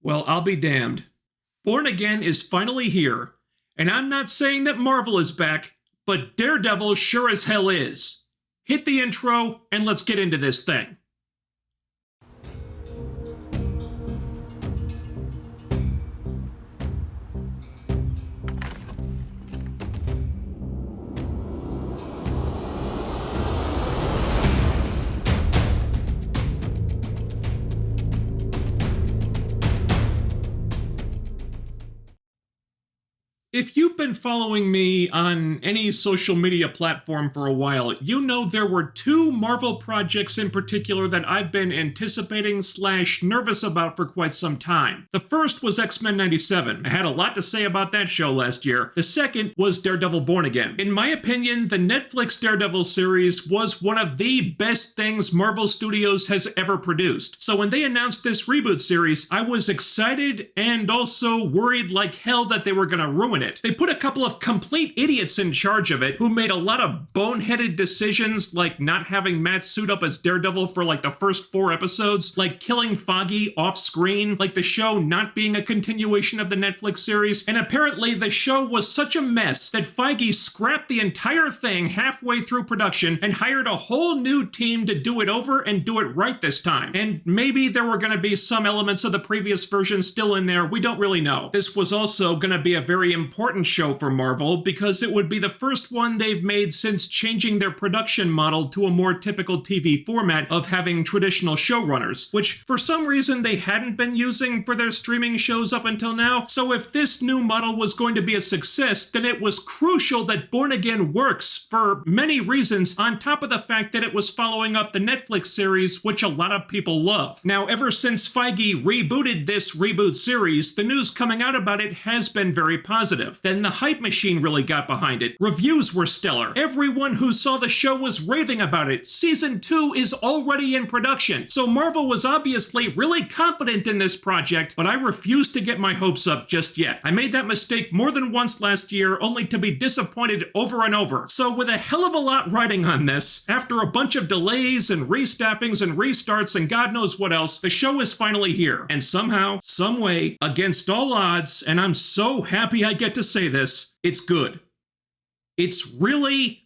Well, I'll be damned. Born Again is finally here, and I'm not saying that Marvel is back, but Daredevil sure as hell is. Hit the intro, and let's get into this thing. If you've been following me on any social media platform for a while, you know there were two Marvel projects in particular that I've been anticipating / nervous about for quite some time. The first was X-Men 97. I had a lot to say about that show last year. The second was Daredevil Born Again. In my opinion, the Netflix Daredevil series was one of the best things Marvel Studios has ever produced. So when they announced this reboot series, I was excited and also worried like hell that they were gonna ruin it. They put a couple of complete idiots in charge of it who made a lot of boneheaded decisions, like not having Matt suit up as Daredevil for like the first 4 episodes, like killing Foggy off screen, like the show not being a continuation of the Netflix series. And apparently the show was such a mess that Feige scrapped the entire thing halfway through production and hired a whole new team to do it over and do it right this time. And maybe there were going to be some elements of the previous version still in there, we don't really know. This was also going to be a very important show for Marvel because it would be the first one they've made since changing their production model to a more typical TV format of having traditional showrunners, which for some reason they hadn't been using for their streaming shows up until now. So if this new model was going to be a success, then it was crucial that Born Again works for many reasons, on top of the fact that it was following up the Netflix series, which a lot of people love. Now, ever since Feige rebooted this reboot series, the news coming out about it has been very positive. Then the hype machine really got behind it. Reviews were stellar. Everyone who saw the show was raving about it. Season 2 is already in production. So Marvel was obviously really confident in this project, but I refuse to get my hopes up just yet. I made that mistake more than once last year, only to be disappointed over and over. So with a hell of a lot riding on this, after a bunch of delays and restaffings and restarts and God knows what else, the show is finally here. And somehow, some way, against all odds, and I'm so happy I get to say this, it's good. It's really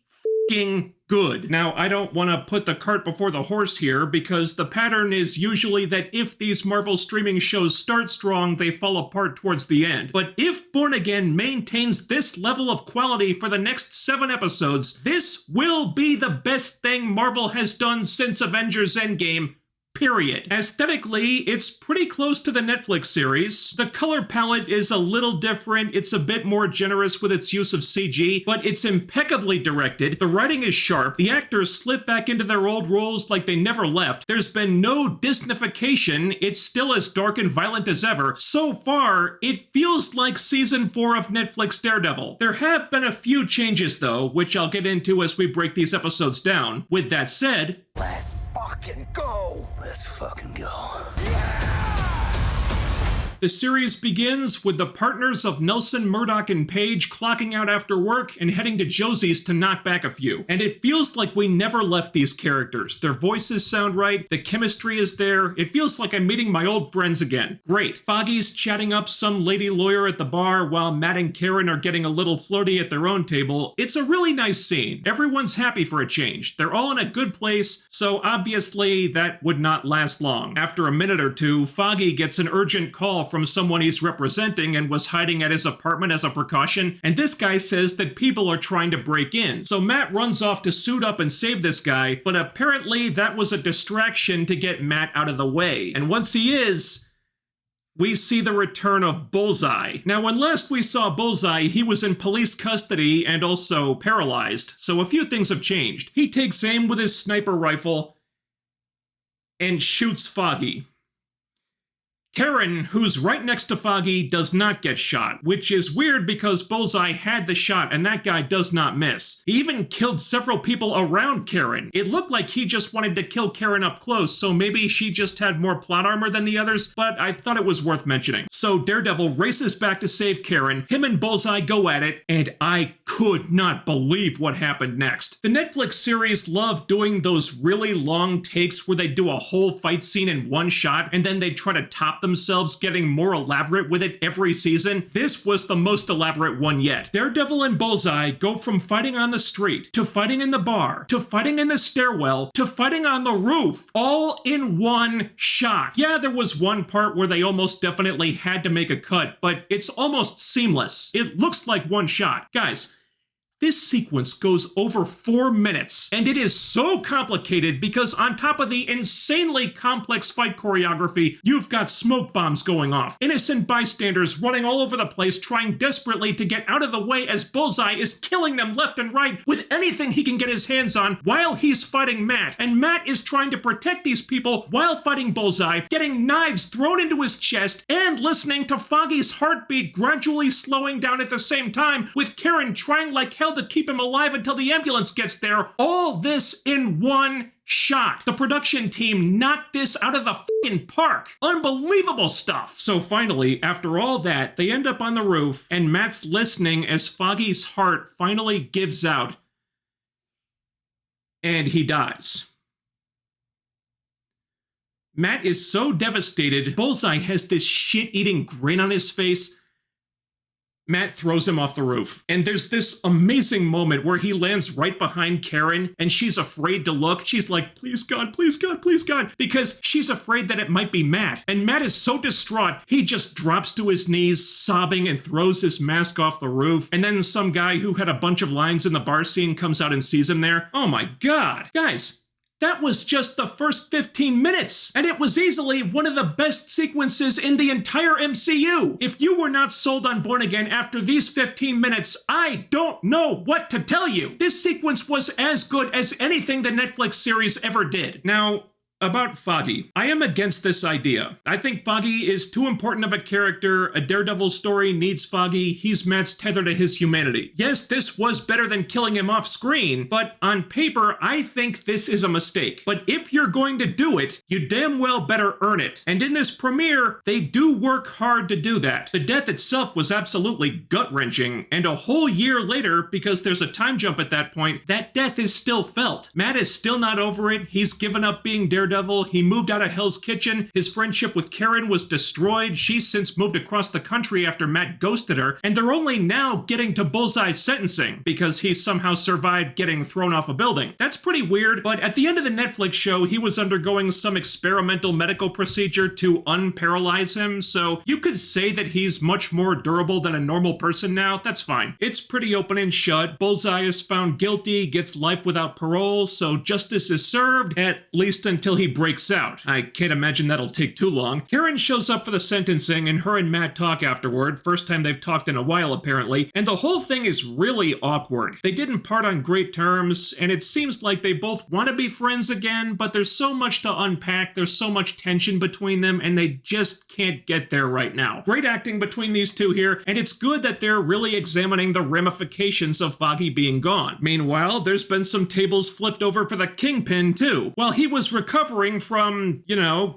f***ing good. Now, I don't want to put the cart before the horse here because the pattern is usually that if these Marvel streaming shows start strong, they fall apart towards the end. But if Born Again maintains this level of quality for the next 7 episodes, this will be the best thing Marvel has done since Avengers Endgame. Period. Aesthetically, it's pretty close to the Netflix series. The color palette is a little different. It's a bit more generous with its use of CG, but it's impeccably directed. The writing is sharp. The actors slip back into their old roles like they never left. There's been no Disneyfication. It's still as dark and violent as ever. So far, it feels like season 4 of Netflix Daredevil. There have been a few changes though, which I'll get into as we break these episodes down. With that said, let's fucking go! Let's fucking go. The series begins with the partners of Nelson, Murdoch, and Paige clocking out after work and heading to Josie's to knock back a few. And it feels like we never left these characters. Their voices sound right, the chemistry is there, it feels like I'm meeting my old friends again. Great. Foggy's chatting up some lady lawyer at the bar while Matt and Karen are getting a little floaty at their own table. It's a really nice scene. Everyone's happy for a change. They're all in a good place, so obviously that would not last long. After a minute or two, Foggy gets an urgent call from someone he's representing and was hiding at his apartment as a precaution, and this guy says that people are trying to break in. So Matt runs off to suit up and save this guy, but apparently that was a distraction to get Matt out of the way. And once he is, we see the return of Bullseye. Now, when last we saw Bullseye, he was in police custody and also paralyzed, so a few things have changed. He takes aim with his sniper rifle and shoots Foggy. Karen, who's right next to Foggy, does not get shot, which is weird because Bullseye had the shot and that guy does not miss. He even killed several people around Karen. It looked like he just wanted to kill Karen up close, so maybe she just had more plot armor than the others, but I thought it was worth mentioning. So Daredevil races back to save Karen, him and Bullseye go at it, and I could not believe what happened next. The Netflix series love doing those really long takes where they do a whole fight scene in one shot and then they try to top themselves getting more elaborate with it every season, this was the most elaborate one yet. Daredevil and Bullseye go from fighting on the street, to fighting in the bar, to fighting in the stairwell, to fighting on the roof, all in one shot. Yeah, there was one part where they almost definitely had to make a cut, but it's almost seamless. It looks like one shot. Guys, this sequence goes over 4 minutes, and it is so complicated because on top of the insanely complex fight choreography, you've got smoke bombs going off, innocent bystanders running all over the place trying desperately to get out of the way as Bullseye is killing them left and right with anything he can get his hands on while he's fighting Matt, and Matt is trying to protect these people while fighting Bullseye, getting knives thrown into his chest, and listening to Foggy's heartbeat gradually slowing down at the same time, with Karen trying like hell to keep him alive until the ambulance gets there. All this in one shot. The production team knocked this out of the fucking park. Unbelievable stuff. So finally, after all that, they end up on the roof, and Matt's listening as Foggy's heart finally gives out, and he dies. Matt is so devastated, Bullseye has this shit-eating grin on his face. Matt throws him off the roof, and there's this amazing moment where he lands right behind Karen, and she's afraid to look. She's like, please God, please God, please God, because she's afraid that it might be Matt. And Matt is so distraught, he just drops to his knees, sobbing, and throws his mask off the roof. And then some guy who had a bunch of lines in the bar scene comes out and sees him there. Oh my God. Guys, that was just the first 15 minutes, and it was easily one of the best sequences in the entire MCU. If you were not sold on Born Again after these 15 minutes, I don't know what to tell you. This sequence was as good as anything the Netflix series ever did. Now, about Foggy. I am against this idea. I think Foggy is too important of a character. A Daredevil story needs Foggy. He's Matt's tether to his humanity. Yes, this was better than killing him off screen, but on paper, I think this is a mistake. But if you're going to do it, you damn well better earn it. And in this premiere, they do work hard to do that. The death itself was absolutely gut-wrenching, and a whole year later, because there's a time jump at that point, that death is still felt. Matt is still not over it. He's given up being Daredevil. He moved out of Hell's Kitchen. His friendship with Karen was destroyed. She's since moved across the country after Matt ghosted her, and they're only now getting to Bullseye's sentencing because he somehow survived getting thrown off a building. That's pretty weird, but at the end of the Netflix show, he was undergoing some experimental medical procedure to unparalyze him, so you could say that he's much more durable than a normal person now. That's fine. It's pretty open and shut. Bullseye is found guilty, gets life without parole, so justice is served, at least until he breaks out. I can't imagine that'll take too long. Karen shows up for the sentencing, and her and Matt talk afterward. First time they've talked in a while, apparently, and the whole thing is really awkward. They didn't part on great terms, and it seems like they both want to be friends again, but there's so much to unpack, there's so much tension between them, and they just can't get there right now. Great acting between these two here, and it's good that they're really examining the ramifications of Foggy being gone. Meanwhile, there's been some tables flipped over for the Kingpin, too. While he was recovering from,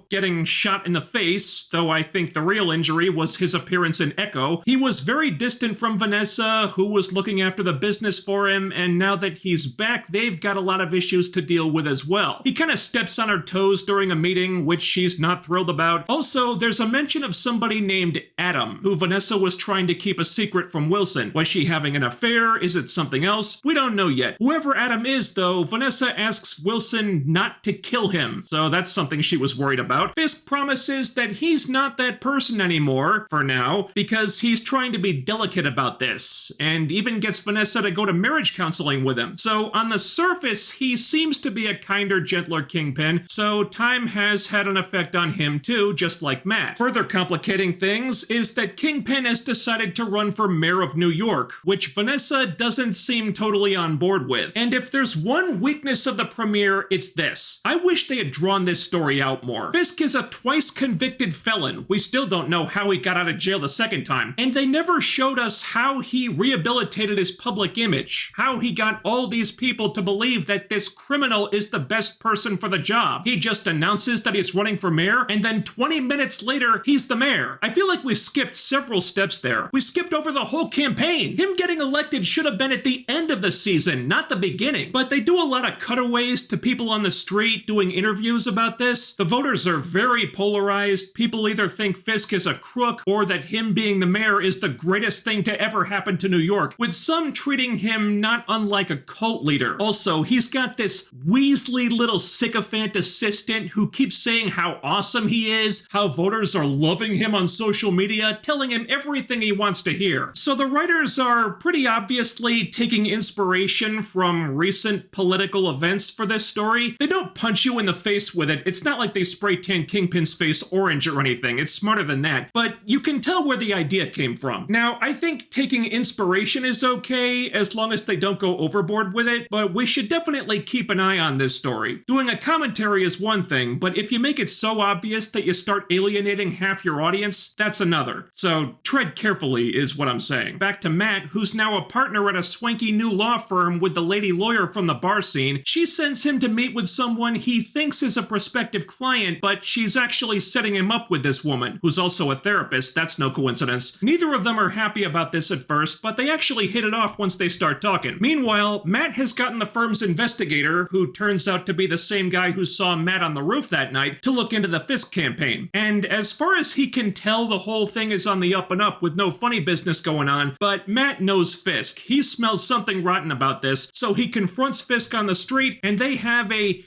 getting shot in the face, though I think the real injury was his appearance in Echo, he was very distant from Vanessa, who was looking after the business for him, and now that he's back, they've got a lot of issues to deal with as well. He kind of steps on her toes during a meeting, which she's not thrilled about. Also, there's a mention of somebody named Adam, who Vanessa was trying to keep a secret from Wilson. Was she having an affair? Is it something else? We don't know yet. Whoever Adam is, though, Vanessa asks Wilson not to kill him, so that's something she was worried about. Fisk promises that he's not that person anymore, for now, because he's trying to be delicate about this, and even gets Vanessa to go to marriage counseling with him. So on the surface, he seems to be a kinder, gentler Kingpin, so time has had an effect on him too, just like Matt. Further complicating things is that Kingpin has decided to run for mayor of New York, which Vanessa doesn't seem totally on board with. And if there's one weakness of the premiere, it's this. I wish they had drawn this story out more. Fisk is a twice convicted felon. We still don't know how he got out of jail the second time. And they never showed us how he rehabilitated his public image, how he got all these people to believe that this criminal is the best person for the job. He just announces that he's running for mayor, and then 20 minutes later, he's the mayor. I feel like we skipped several steps there. We skipped over the whole campaign. Him getting elected should have been at the end of the season, not the beginning. But they do a lot of cutaways to people on the street doing interviews interviews about this. The voters are very polarized. People either think Fisk is a crook or that him being the mayor is the greatest thing to ever happen to New York, with some treating him not unlike a cult leader. Also, he's got this Weasley little sycophant assistant who keeps saying how awesome he is, how voters are loving him on social media, telling him everything he wants to hear. So the writers are pretty obviously taking inspiration from recent political events for this story. They don't punch you in the face with it. It's not like they spray tan Kingpin's face orange or anything. It's smarter than that. But you can tell where the idea came from. Now, I think taking inspiration is okay as long as they don't go overboard with it, but we should definitely keep an eye on this story. Doing a commentary is one thing, but if you make it so obvious that you start alienating half your audience, that's another. So tread carefully is what I'm saying. Back to Matt, who's now a partner at a swanky new law firm with the lady lawyer from the bar scene. She sends him to meet with someone he thinks is a prospective client, but she's actually setting him up with this woman, who's also a therapist. That's no coincidence. Neither of them are happy about this at first, but they actually hit it off once they start talking. Meanwhile, Matt has gotten the firm's investigator, who turns out to be the same guy who saw Matt on the roof that night, to look into the Fisk campaign. And as far as he can tell, the whole thing is on the up and up with no funny business going on, but Matt knows Fisk. He smells something rotten about this, so he confronts Fisk on the street, and they have a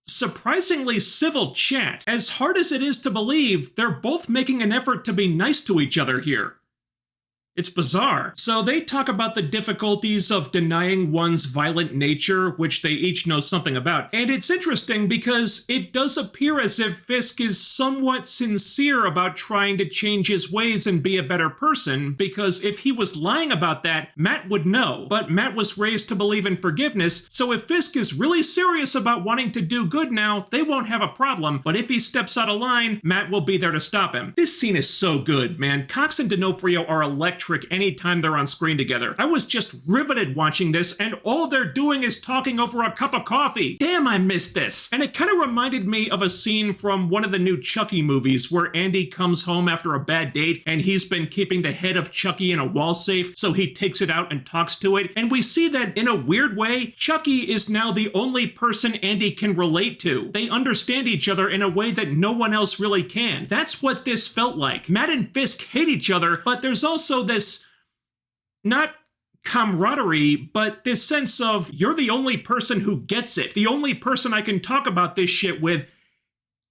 surprisingly civil chat. As hard as it is to believe, they're both making an effort to be nice to each other here. It's bizarre. So they talk about the difficulties of denying one's violent nature, which they each know something about. And it's interesting because it does appear as if Fisk is somewhat sincere about trying to change his ways and be a better person, because if he was lying about that, Matt would know. But Matt was raised to believe in forgiveness, so if Fisk is really serious about wanting to do good now, they won't have a problem. But if he steps out of line, Matt will be there to stop him. This scene is so good, man. Cox and D'Onofrio are electric anytime they're on screen together. I was just riveted watching this, and all they're doing is talking over a cup of coffee. Damn, I missed this. And it kind of reminded me of a scene from one of the new Chucky movies where Andy comes home after a bad date and he's been keeping the head of Chucky in a wall safe, so he takes it out and talks to it. And we see that in a weird way, Chucky is now the only person Andy can relate to. They understand each other in a way that no one else really can. That's what this felt like. Matt and Fisk hate each other, but there's also this not camaraderie, but this sense of you're the only person who gets it, the only person I can talk about this shit with.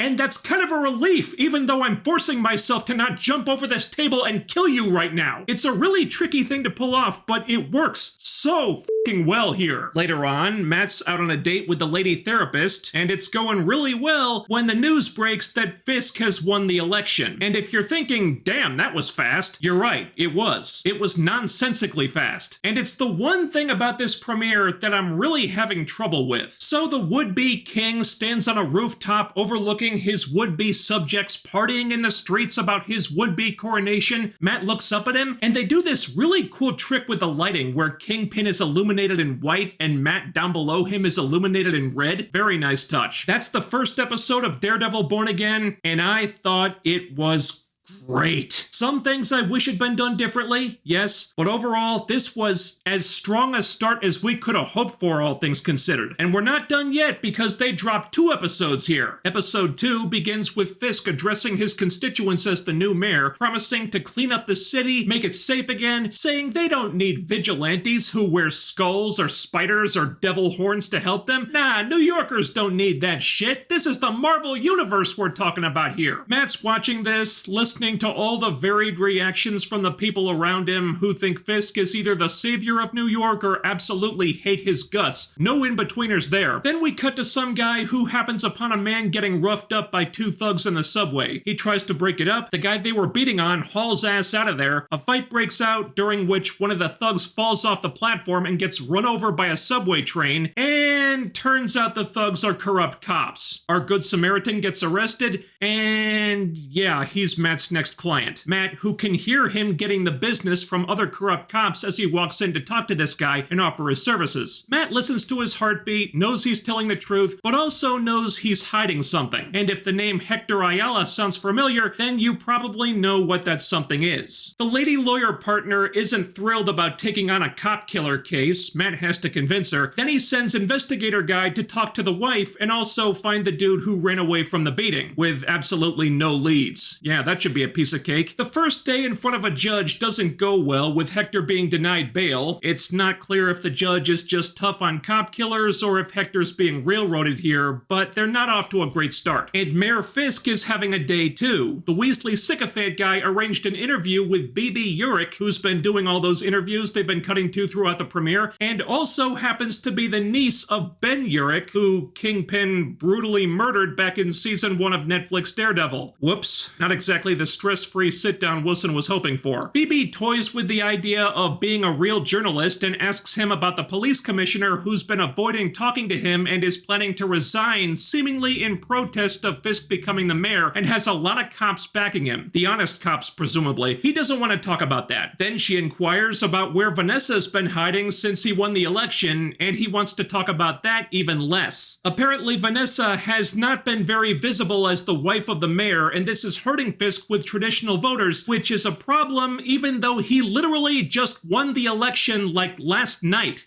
And that's kind of a relief, even though I'm forcing myself to not jump over this table and kill you right now. It's a really tricky thing to pull off, but it works so fucking well here. Later on, Matt's out on a date with the lady therapist, and it's going really well when the news breaks that Fisk has won the election. And if you're thinking, damn, that was fast, you're right, it was. It was nonsensically fast. And it's the one thing about this premiere that I'm really having trouble with. So the would-be king stands on a rooftop overlooking his would-be subjects partying in the streets about his would-be coronation. Matt looks up at him, and they do this really cool trick with the lighting where Kingpin is illuminated in white and Matt down below him is illuminated in red. Very nice touch. That's the first episode of Daredevil Born Again, and I thought it was great. Some things I wish had been done differently, yes, but overall, this was as strong a start as we could have hoped for, all things considered. And we're not done yet because they dropped 2 episodes here. Episode 2 begins with Fisk addressing his constituents as the new mayor, promising to clean up the city, make it safe again, saying they don't need vigilantes who wear skulls or spiders or devil horns to help them. Nah, New Yorkers don't need that shit. This is the Marvel Universe we're talking about here. Matt's watching this, listening to all the varied reactions from the people around him who think Fisk is either the savior of New York or absolutely hate his guts. No in-betweeners there. Then we cut to some guy who happens upon a man getting roughed up by 2 thugs in the subway. He tries to break it up. The guy they were beating on hauls ass out of there. A fight breaks out, during which one of the thugs falls off the platform and gets run over by a subway train, and turns out the thugs are corrupt cops. Our Good Samaritan gets arrested, and yeah, he's Matt's Matt's next client. Matt, who can hear him getting the business from other corrupt cops as he walks in to talk to this guy and offer his services. Matt listens to his heartbeat, knows he's telling the truth, but also knows he's hiding something. And if the name Hector Ayala sounds familiar, then you probably know what that something is. The lady lawyer partner isn't thrilled about taking on a cop killer case. Matt has to convince her. Then he sends investigator guy to talk to the wife and also find the dude who ran away from the beating, with absolutely no leads. Yeah, that should be a piece of cake. The first day in front of a judge doesn't go well, with Hector being denied bail. It's not clear if the judge is just tough on cop killers or if Hector's being railroaded here, but they're not off to a great start. And Mayor Fisk is having a day too. The Weasley sycophant guy arranged an interview with BB Urich, who's been doing all those interviews they've been cutting to throughout the premiere, and also happens to be the niece of Ben Urich, who Kingpin brutally murdered back in season 1 of Netflix Daredevil. Whoops, not exactly the stress-free sit-down Wilson was hoping for. BB toys with the idea of being a real journalist and asks him about the police commissioner who's been avoiding talking to him and is planning to resign seemingly in protest of Fisk becoming the mayor and has a lot of cops backing him. The honest cops, presumably. He doesn't want to talk about that. Then she inquires about where Vanessa's been hiding since he won the election, and he wants to talk about that even less. Apparently, Vanessa has not been very visible as the wife of the mayor, and this is hurting Fisk with traditional voters, which is a problem even though he literally just won the election like last night.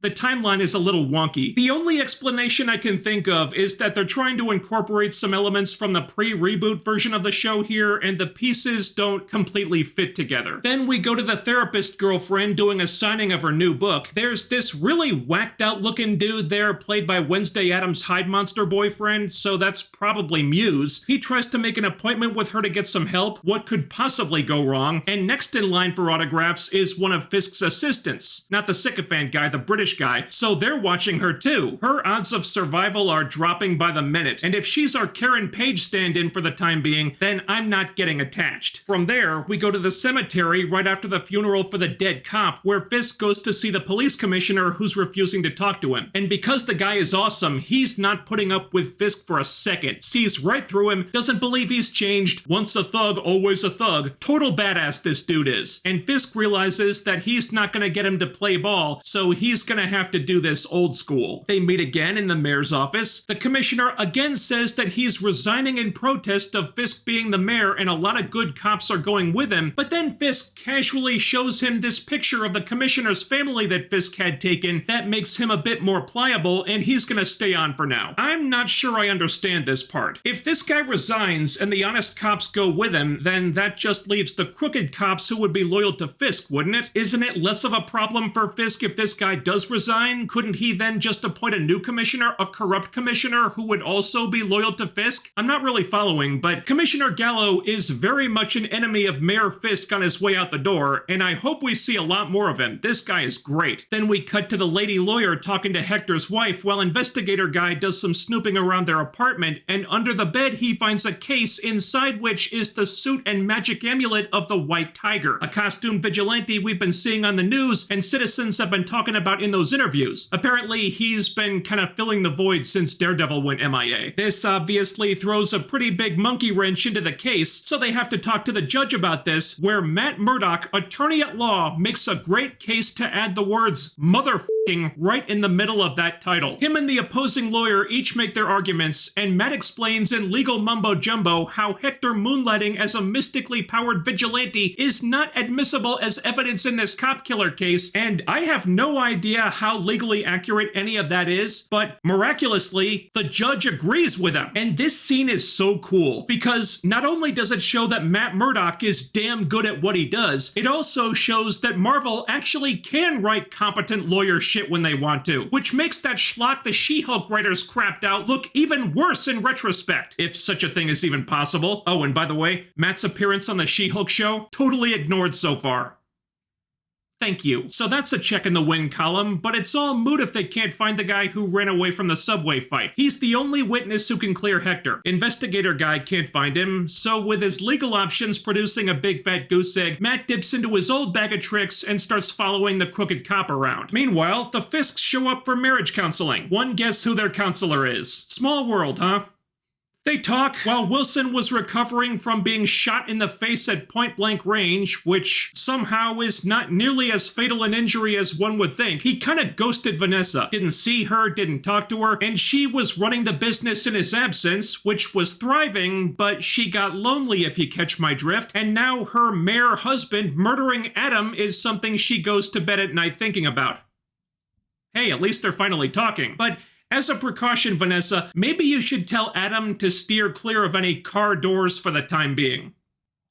The timeline is a little wonky. The only explanation I can think of is that they're trying to incorporate some elements from the pre-reboot version of the show here, and the pieces don't completely fit together. Then we go to the therapist girlfriend doing a signing of her new book. There's this really whacked out looking dude there, played by Wednesday Addams' Hyde Monster boyfriend, so that's probably Muse. He tries to make an appointment with her to get some help. What could possibly go wrong? And next in line for autographs is one of Fisk's assistants. Not the sycophant guy, the British guy, so they're watching her too. Her odds of survival are dropping by the minute, and if she's our Karen Page stand-in for the time being, then I'm not getting attached. From there, we go to the cemetery right after the funeral for the dead cop, where Fisk goes to see the police commissioner who's refusing to talk to him. And because the guy is awesome, he's not putting up with Fisk for a second. Sees right through him, doesn't believe he's changed. Once a thug, always a thug. Total badass this dude is. And Fisk realizes that he's not gonna get him to play ball, so he's gonna have to do this old school. They meet again in the mayor's office. The commissioner again says that he's resigning in protest of Fisk being the mayor, and a lot of good cops are going with him, but then Fisk casually shows him this picture of the commissioner's family that Fisk had taken that makes him a bit more pliable, and he's gonna stay on for now. I'm not sure I understand this part. If this guy resigns and the honest cops go with him, then that just leaves the crooked cops who would be loyal to Fisk, wouldn't it? Isn't it less of a problem for Fisk if this guy does resign? Couldn't he then just appoint a new commissioner, a corrupt commissioner who would also be loyal to Fisk? I'm not really following, but Commissioner Gallo is very much an enemy of Mayor Fisk on his way out the door, and I hope we see a lot more of him. This guy is great. Then we cut to the lady lawyer talking to Hector's wife while investigator guy does some snooping around their apartment, and under the bed he finds a case inside which is the suit and magic amulet of the White Tiger, a costume vigilante we've been seeing on the news and citizens have been talking about in those interviews. Apparently, he's been kind of filling the void since Daredevil went MIA. This obviously throws a pretty big monkey wrench into the case, so they have to talk to the judge about this, where Matt Murdock, attorney at law, makes a great case to add the words motherfucking right in the middle of that title. Him and the opposing lawyer each make their arguments, and Matt explains in legal mumbo-jumbo how Hector moonlighting as a mystically powered vigilante is not admissible as evidence in this cop killer case, and I have no idea how legally accurate any of that is, but miraculously, the judge agrees with him. And this scene is so cool, because not only does it show that Matt Murdock is damn good at what he does, it also shows that Marvel actually can write competent lawyer shit when they want to, which makes that schlock the She-Hulk writers crapped out look even worse in retrospect, if such a thing is even possible. Oh, and by the way, Matt's appearance on the She-Hulk show, totally ignored so far. Thank you. So that's a check in the win column, but it's all moot if they can't find the guy who ran away from the subway fight. He's the only witness who can clear Hector. Investigator guy can't find him, so with his legal options producing a big fat goose egg, Matt dips into his old bag of tricks and starts following the crooked cop around. Meanwhile, the Fisks show up for marriage counseling. One guess who their counselor is. Small world, huh? They talk while Wilson was recovering from being shot in the face at point-blank range, which somehow is not nearly as fatal an injury as one would think. He kind of ghosted Vanessa, didn't see her, didn't talk to her, and she was running the business in his absence, which was thriving, but she got lonely, if you catch my drift, and now her mayor husband murdering Adam is something she goes to bed at night thinking about. Hey, at least they're finally talking. But as a precaution, Vanessa, maybe you should tell Adam to steer clear of any car doors for the time being.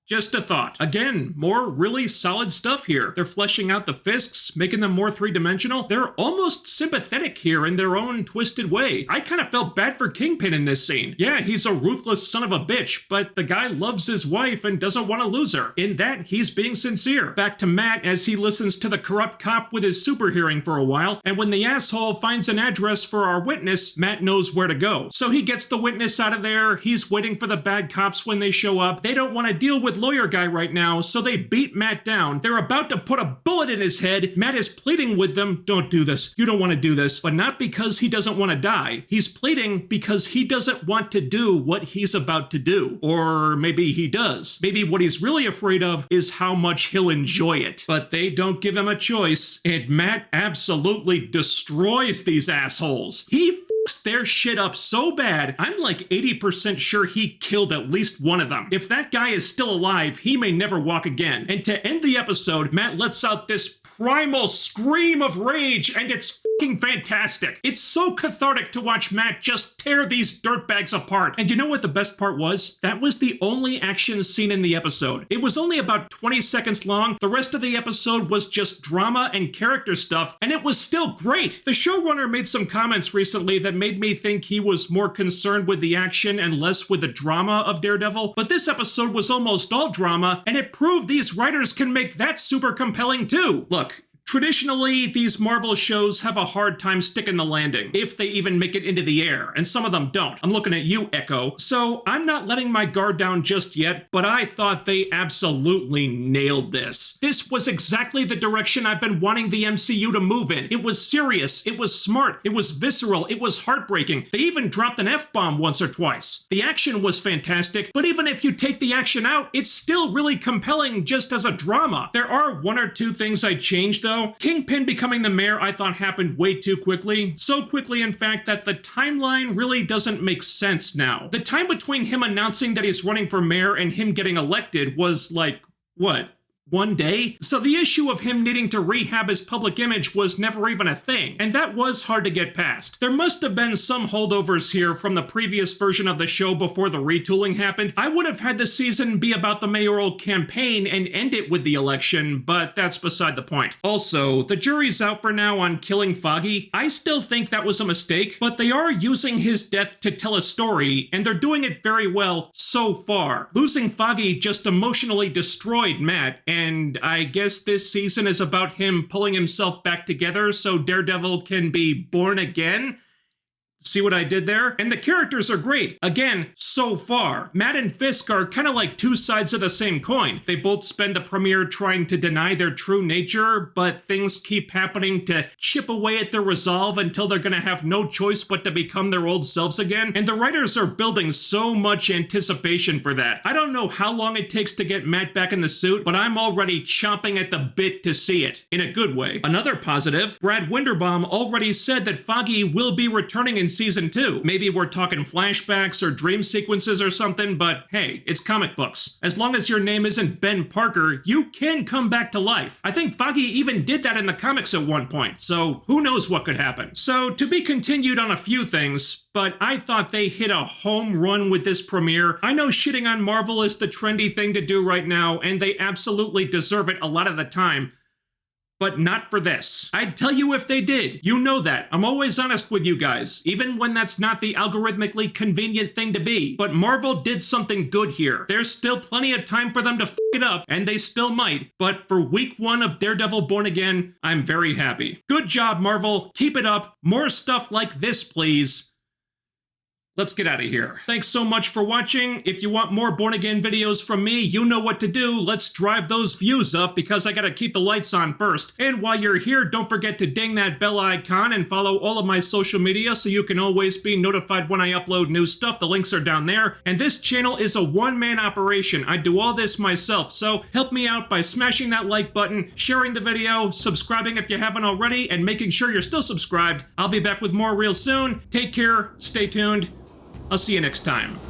Just a thought. Again, more really solid stuff here. They're fleshing out the Fisks, making them more three-dimensional. They're almost sympathetic here in their own twisted way. I kind of felt bad for Kingpin in this scene. Yeah, he's a ruthless son of a bitch, but the guy loves his wife and doesn't want to lose her. In that, he's being sincere. Back to Matt as he listens to the corrupt cop with his super hearing for a while, and when the asshole finds an address for our witness, Matt knows where to go. So he gets the witness out of there. He's waiting for the bad cops when they show up. They don't want to deal with lawyer guy right now, so they beat Matt down. They're about to put a bullet in his head. Matt is pleading with them, don't do this. You don't want to do this. But not because he doesn't want to die. He's pleading because he doesn't want to do what he's about to do. Or maybe he does. Maybe what he's really afraid of is how much he'll enjoy it. But they don't give him a choice, and Matt absolutely destroys these assholes. He their shit up so bad, I'm like 80% sure he killed at least one of them. If that guy is still alive, he may never walk again. And to end the episode, Matt lets out this primal scream of rage, and it's fucking fantastic. It's so cathartic to watch Matt just tear these dirtbags apart. And you know what the best part was? That was the only action scene in the episode. It was only about 20 seconds long. The rest of the episode was just drama and character stuff, and it was still great. The showrunner made some comments recently that made me think he was more concerned with the action and less with the drama of Daredevil, but this episode was almost all drama, and it proved these writers can make that super compelling too. Look, traditionally, these Marvel shows have a hard time sticking the landing, if they even make it into the air, and some of them don't. I'm looking at you, Echo. So I'm not letting my guard down just yet, but I thought they absolutely nailed this. This was exactly the direction I've been wanting the MCU to move in. It was serious, it was smart, it was visceral, it was heartbreaking. They even dropped an F-bomb once or twice. The action was fantastic, but even if you take the action out, it's still really compelling just as a drama. There are one or two things I'd change though. Kingpin becoming the mayor I thought happened way too quickly. So quickly, in fact, that the timeline really doesn't make sense now. The time between him announcing that he's running for mayor and him getting elected was like, what? 1 day? So the issue of him needing to rehab his public image was never even a thing, and that was hard to get past. There must have been some holdovers here from the previous version of the show before the retooling happened. I would have had the season be about the mayoral campaign and end it with the election, but that's beside the point. Also, the jury's out for now on killing Foggy. I still think that was a mistake, but they are using his death to tell a story, and they're doing it very well so far. Losing Foggy just emotionally destroyed Matt, and I guess this season is about him pulling himself back together so Daredevil can be born again? See what I did there? And the characters are great. Again, so far. Matt and Fisk are kind of like two sides of the same coin. They both spend the premiere trying to deny their true nature, but things keep happening to chip away at their resolve until they're gonna have no choice but to become their old selves again. And the writers are building so much anticipation for that. I don't know how long it takes to get Matt back in the suit, but I'm already chomping at the bit to see it. In a good way. Another positive, Brad Winderbaum already said that Foggy will be returning in season 2. Maybe we're talking flashbacks or dream sequences or something, but hey, it's comic books. As long as your name isn't Ben Parker, you can come back to life. I think Foggy even did that in the comics at one point, so who knows what could happen. So to be continued on a few things, but I thought they hit a home run with this premiere. I know shitting on Marvel is the trendy thing to do right now, and they absolutely deserve it a lot of the time. But not for this. I'd tell you if they did. You know that. I'm always honest with you guys, even when that's not the algorithmically convenient thing to be. But Marvel did something good here. There's still plenty of time for them to f it up, and they still might. But for week 1 of Daredevil Born Again, I'm very happy. Good job, Marvel. Keep it up. More stuff like this, please. Let's get out of here. Thanks so much for watching. If you want more Born Again videos from me, you know what to do. Let's drive those views up because I gotta keep the lights on first. And while you're here, don't forget to ding that bell icon and follow all of my social media so you can always be notified when I upload new stuff. The links are down there. And this channel is a one-man operation. I do all this myself, so help me out by smashing that like button, sharing the video, subscribing if you haven't already, and making sure you're still subscribed. I'll be back with more real soon. Take care, stay tuned. I'll see you next time.